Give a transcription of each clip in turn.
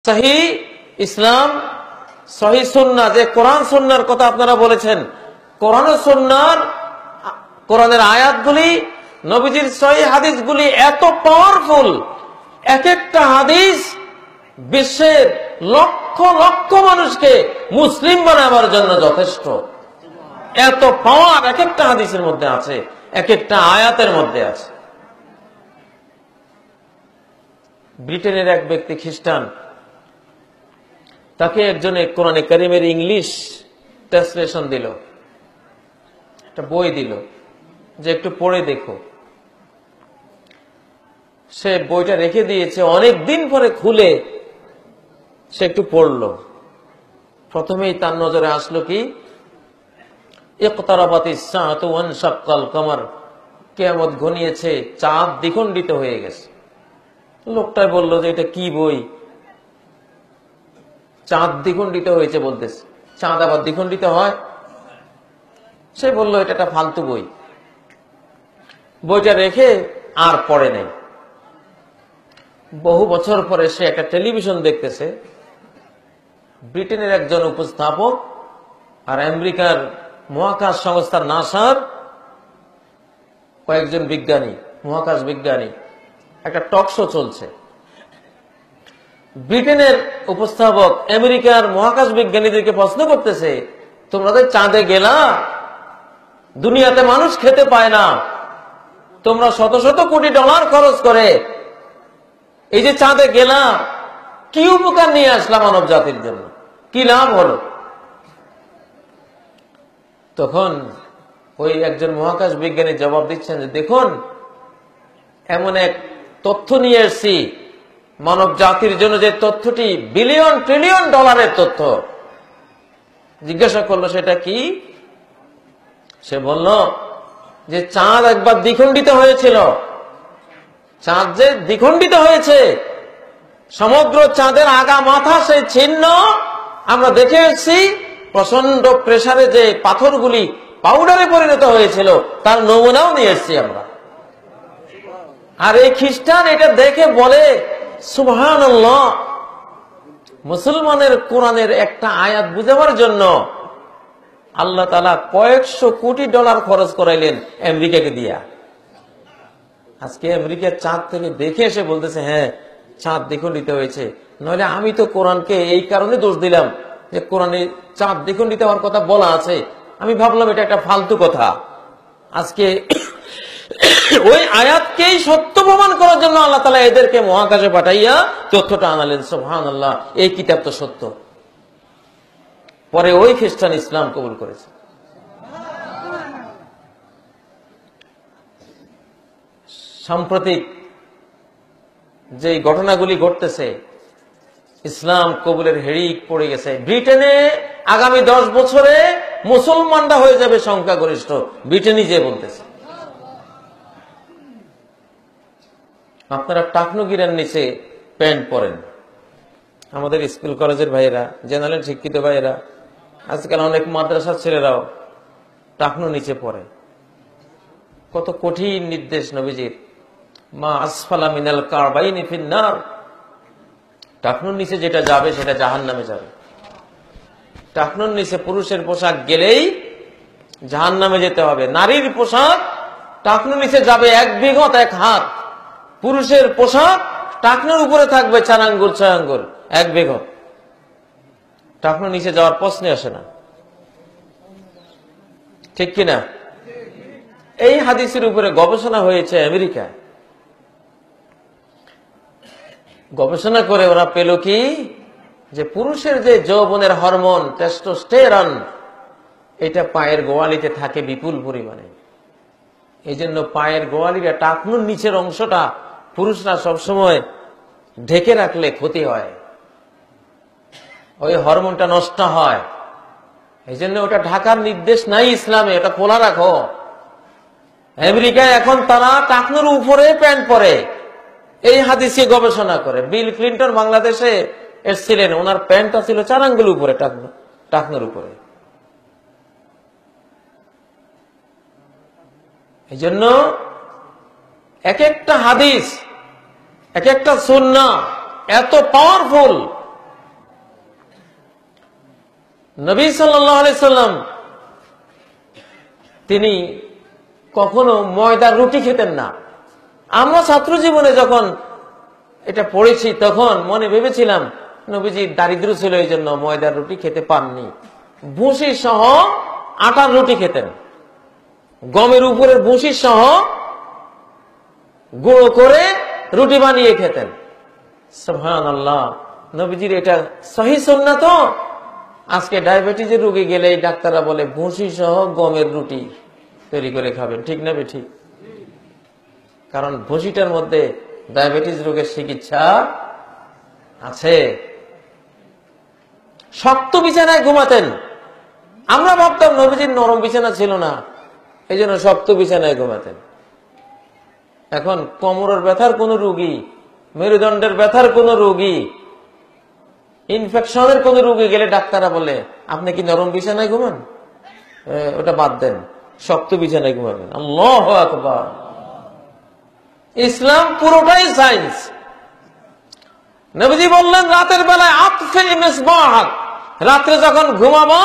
সহিহ ইসলাম, সহিহ সুন্নাহ, যে কোরআন সুন্নাহর কথা আপনারা বলেছেন, কোরআন ও সুন্নাহর, কোরআনের আয়াতগুলি, নবীজির সহিহ হাদিসগুলি এত পাওয়ারফুল, এক একটা হাদিস বিশ্বের লক্ষ লক্ষ মানুষকে মুসলিম বানাবার জন্য যথেষ্ট। এত পাওয়ার এক একটা হাদিসের মধ্যে আছে, এক একটা আয়াতের মধ্যে আছে। ব্রিটেনের এক ব্যক্তি খ্রিস্টান, তাকে একজনে কোরআনে কারিমের ইংলিশ ট্রান্সলেশন দিল, একটা বই দিল যে একটু পড়ে দেখো। সে বইটা রেখে দিয়েছে, অনেক দিন পরে খুলে সে একটু পড়লো। প্রথমেই তার নজরে আসলো কি, ইকতারাবাতিস সাআতু ওয়ানশাক্কাল কমর, কিয়ামত ঘনিয়েছে, চাঁদ দ্বিখণ্ডিত হয়ে গেছে। লোকটা বলল যে এটা কি বই, চাঁদ দ্বিখণ্ডিত হয়েছে বলতেছে, চাঁদ আবার দ্বিখণ্ডিত হয়? সে বলল এটা একটা ফালতু বই। বইটা রেখে আর পড়ে নাই। বহু বছর পরে সে একটা টেলিভিশন দেখতেছে, ব্রিটেনের একজন উপস্থাপক আর আমেরিকার মহাকাশ সংস্থার নাসার কয়েকজন বিজ্ঞানী, মহাকাশ বিজ্ঞানী, একটা টক শো চলছে। ব্রিটেনের উপস্থাপক আমেরিকার মহাকাশ বিজ্ঞানীদেরকে প্রশ্ন করতেছে, তোমরা তো চাঁদে গেলা, দুনিয়াতে মানুষ খেতে পায় না, তোমরা শত শত কোটি ডলার খরচ করে এই যে চাঁদে গেলা, কি উপকার নিয়ে আসলাম মানব জাতির জন্য, কি লাভ হলো? তখন ওই একজন মহাকাশ বিজ্ঞানী জবাব দিচ্ছেন যে দেখুন, এমন এক তথ্য নিয়ে এসেছি মানব জাতির জন্য, যে তথ্যটি বিলিয়ন ট্রিলিয়ন ডলারের তথ্য। জিজ্ঞাসা করলো সেটা কি? সে বলল যে চাঁদ একবার দ্বিখণ্ডিত হয়েছিল। চাঁদ যে দ্বিখণ্ডিত হয়েছে, সমগ্র চাঁদের আগা মাথা সেই ছিন্ন আমরা দেখে এসেছি। প্রচন্ড প্রেসারে যে পাথরগুলি পাউডারে পরিণত হয়েছিল তার নমুনাও নিয়ে এসেছি আমরা। আর এই খ্রিস্টান এটা দেখে বলে সুবহানাল্লাহ। মুসলমানের কোরআনের একটা আয়াত বুঝাবার জন্য আল্লাহ তাআলা কয়েকশো কোটি ডলার খরচ করাইলেন আমেরিকাকে দিয়া। আজকে আমেরিকার চাঁদ থেকে দেখে এসে বলতেছে হ্যাঁ চাঁদ দ্বিখণ্ডিত হয়েছে। নইলে আমি তো কোরআনকে এই কারণে দোষ দিলাম যে কোরআনে চাঁদ দ্বিখণ্ডিত হওয়ার কথা বলা আছে, আমি ভাবলাম এটা একটা ফালতু কথা। আজকে ওই আয়াতকেই সত্য প্রমাণ করার জন্য আল্লাহ তাআলা এদেরকে মহাকাশে পাঠাইয়া তথ্যটা আনালেন। সুবহানাল্লাহ, এই কিতাব তো সত্য। পরে ওই খ্রিস্টান ইসলাম কবুল করেছে। সাম্প্রতিক যে ঘটনাগুলি ঘটতেছে, ইসলাম কবুলের হেড়িক পড়ে গেছে। ব্রিটেনে আগামী 10 বছরে মুসলমানরা হয়ে যাবে সংখ্যাগরিষ্ঠ, ব্রিটেনই যে বলতেছে। আপনারা টাকনুগিরার নিচে প্যান্ট পরেন, আমাদের স্কুল কলেজের ভাইয়েরা, জেনারেল শিক্ষিত ভাইয়েরা, আজকাল অনেক মাদ্রাসার ছেলেরাও টাকনু নিচে পড়ে। কত কঠিন নির্দেশ নবীজির, মা আসফালা মিনাল কাবাইনি ফিন্নার, টাকনুর নিচে যেটা যাবে সেটা জাহান্নামে যাবে। টাকনুর নিচে পুরুষের পোশাক গেলেই জাহান্নামে যেতে হবে। নারীর পোশাক টাকনুর নিচে যাবে 1 বিঘত 1 হাত, পুরুষের পোশাক টাকনুর উপরে থাকবে 4 আঙ্গুল 6 আঙ্গুল 1 বিঘত। টাকনুর নিচে যাওয়ার প্রশ্নই আসে না, ঠিক কিনা? এই হাদিসের উপরে গবেষণা হয়েছে আমেরিকা। গবেষণা করে ওরা পেল কি, যে পুরুষের যে যৌবনের হরমোন টেস্টোস্টেরন, এটা পায়ের গোয়ালিতে থাকে বিপুল পরিমাণে। এই জন্য পায়ের গোয়ালিটা, টাকনুর নিচের অংশটা পুরুষরা সবসময় ঢেকে রাখলে ক্ষতি হয়, ওই হরমোনটা নষ্ট হয়। এই জন্য ওটা ঢাকার নির্দেশ নাই ইসলামে, এটা খোলা রাখো। আমেরিকায় এখন তারা টাকনুর উপরে প্যান্ট পরে, এই হাদিসে গবেষণা করে। বিল ক্লিন্টন বাংলাদেশে এসেছিলেন, ওনার প্যান্টটা ছিল 4 আঙ্গুল উপরে, টাকনুর উপরে। এই জন্য এক একটা হাদিস, এক একটা সুন্নাহ এত পাওয়ারফুল, নবী সাল্লাল্লাহু আলাইহি সাল্লাম তিনি কখনো ময়দার রুটি খেতেন না। আমরা ছাত্র জীবনে যখন এটা পড়েছি তখন মনে ভেবেছিলাম নবীজি দারিদ্র ছিল এই জন্য ময়দার রুটি খেতে পাননি। ভুসি সহ আটার রুটি খেতেন, গমের উপরের ভুসি সহ গুঁড়ো করে রুটি বানিয়ে খেতেন। সুবহানাল্লাহ, নবীজির এটা সহিহ সুন্নাত। আজকে ডায়াবেটিসের রোগী গেলে ডাক্তাররা বলে ভুসি সহ গমের রুটি তৈরি করে খাবেন, ঠিক না ঠিক? কারণ ভুসিটার মধ্যে ডায়াবেটিস রোগের চিকিৎসা আছে। শক্ত বিছানায় ঘুমাতেন। আমরা ভাবতাম নবীজির নরম বিছানা ছিল না, এই জন্য শক্ত বিছানায় ঘুমাতেন। এখন কোমরের ব্যথার কোন রোগী, মেরুদণ্ডের ব্যথার কোন রোগী, ইনফেকশনের কোন রোগী গেলে ডাক্তাররা বলে আপনি কি নরম বিছানায় ঘুমান? ওটা বাদ দেন, শক্ত বিছানায় ঘুমাবেন। আল্লাহু আকবার। ইসলাম পুরোটাই সায়েন্স। নবীজি বললেন রাতের বেলায় আতফি মিসবাহাক, রাত্রে যখন ঘুমাবো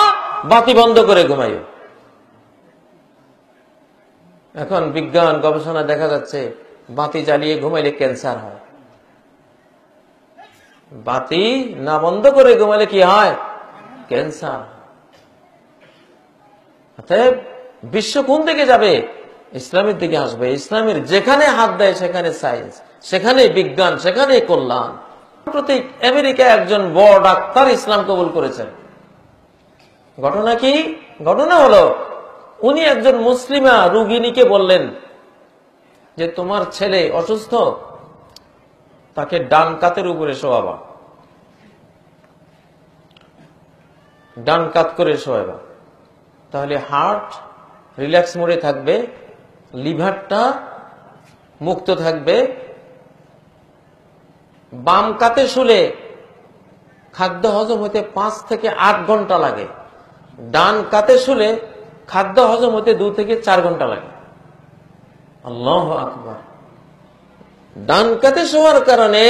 বাতি বন্ধ করে ঘুমাইও। এখন বিজ্ঞান গবেষণা দেখা যাচ্ছে বাতি জ্বালিয়ে ঘুমাইলে ক্যান্সার হয়। বাতি না বন্ধ করে ঘুমাইলে কি হয়? ক্যান্সার। অতএব বিশ্ব কোন দিকে যাবে? ইসলামের দিকে আসবে। ইসলামের যেখানে হাত দেয় সেখানে সায়েন্স, সেখানে বিজ্ঞান, সেখানে কল্যাণ। প্রতীক আমেরিকা একজন বড় ডাক্তার ইসলাম কবুল করেছেন। ঘটনা কি? ঘটনা হলো উনি একজন মুসলিমা রোগিণীকে বললেন যে তোমার ছেলে অসুস্থ, তাকে ডান কাতের উপরে শোয়াবা, ডান কাত করে শোয়াবা, তাহলে হার্ট রিল্যাক্স মোডে থাকবে, লিভারটা মুক্ত থাকবে। বাম কাতে শুলে খাদ্য হজম হতে 5 থেকে 8 ঘন্টা লাগে, ডান কাতে শুলে খাদ্য হজম হতে 2 থেকে 4 ঘন্টা লাগে। আল্লাহু আকবার। ডান কাতে শোয়ার কারণে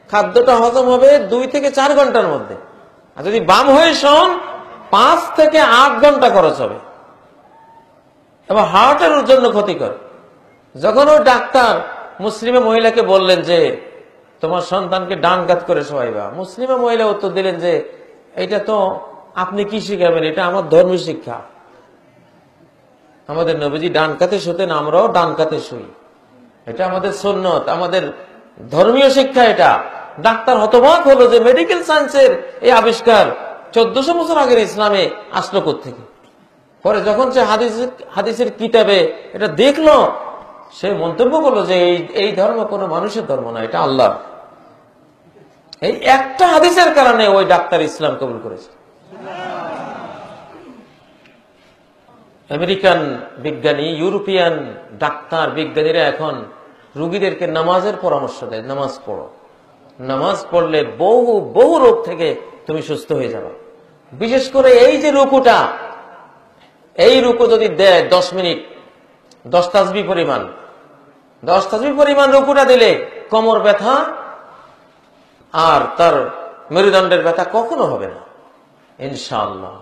খাদ্যটা হজম হবে 2 থেকে 4 ঘন্টার মধ্যে, আর যদি বাম হয়ে শোন 5 থেকে 8 ঘন্টা খরচ হবে এবং হার্টের জন্য ক্ষতিকর। যখন ওই ডাক্তার মুসলিমা মহিলাকে বললেন যে তোমার সন্তানকে ডান কাত করে শোয়াইবা, মুসলিমা মহিলা উত্তর দিলেন যে এটা তো আপনি কি শিখাবেন, এটা আমার ধর্মীয় শিক্ষা। আমাদের নবীজি ডান কাতে শুতেন, আমরাও ডান কাতে শুই, এটা আমাদের সুন্নত, আমাদের ধর্মীয় শিক্ষা। এটা ডাক্তার হতবাক হলো যে মেডিকেল সায়েন্সের এই আবিষ্কার 1400 বছর আগের ইসলামে আসলো কোত্থেকে। পরে যখন সে হাদিসের কিতাবে এটা দেখলো, সে মন্তব্য করলো যে এই ধর্ম কোনো মানুষের ধর্ম না, এটা আল্লাহ। এই একটা হাদিসের কারণে ওই ডাক্তার ইসলাম কবুল করেছে। আমেরিকান বিজ্ঞানী, ইউরোপিয়ান ডাক্তার বিজ্ঞানীরা এখন রোগীদেরকে নামাজের পরামর্শ দেয়। নামাজ পড়ো, নামাজ পড়লে বহু বহু রোগ থেকে তুমি সুস্থ হয়ে যাবে। বিশেষ করে এই যে রুকুটা, এই রুকু যদি দেয় 10 মিনিট, 10 তাসবিহ পরিমাণ, 10 তাসবিহ পরিমাণ রুকুটা দিলে কোমর ব্যথা আর তার মেরুদণ্ডের ব্যথা কখনো হবে না ইনশাআল্লাহ।